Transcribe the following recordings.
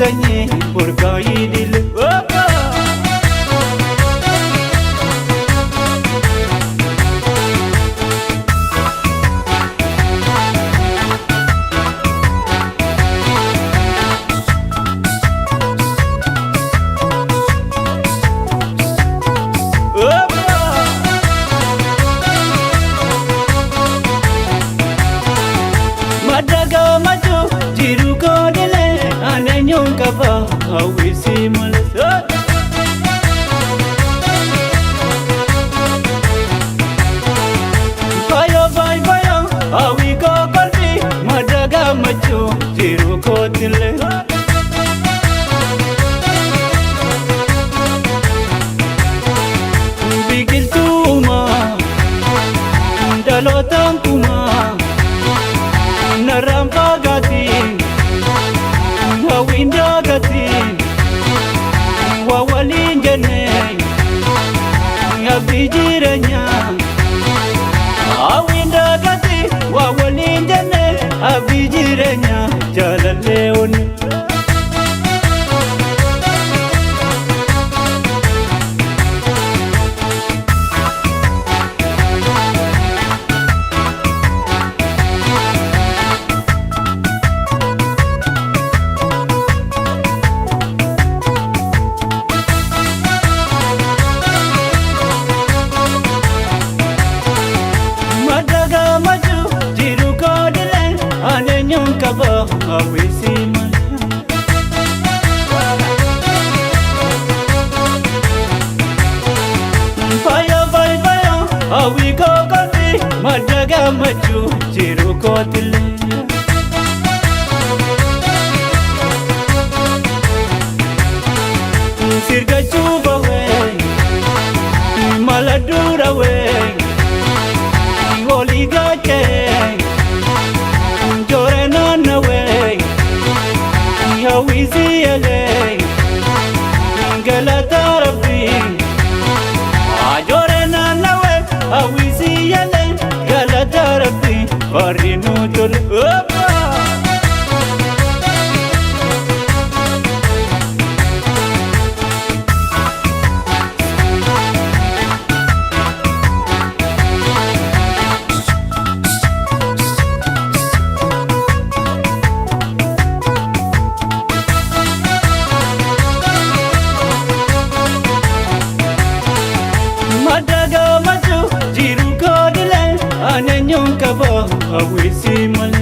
sanye burkai dil Madaga maju jiru ko dile anenyo kapa awisi malas Bayo bayo awi ko kalbi madaga maju jiru ko dile Bigil tuma dalotang kuma Narampa gati, wawinda gati, wawalin jane, abijiranya. Awinda gati, wawalin jane, abijiranya, jalan leon. Kaba awisi Fire fire awi ko kalbi madaga maju jiru ko dile Sirga chuba we maladura we Goli gache Hawizi yale galata rabbi ajorena nawe hawizi yale galata rabbi farinu tul Madaga maju jiru ko dile anenyo kaba awisi mal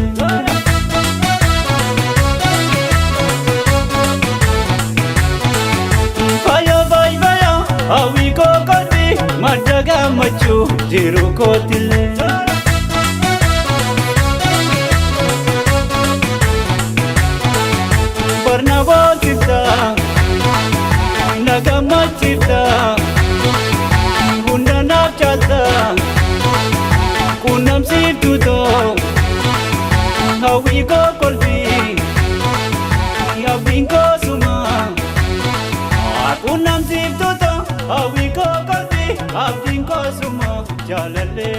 Fire fire awi ko kalbi madaga maju jiru ko dile Barnabo kita nagama kita Kunam si tuto hawi ko kolbi abing ko suma Kunam si tuto hawi ko kolbi abing ko suma jalale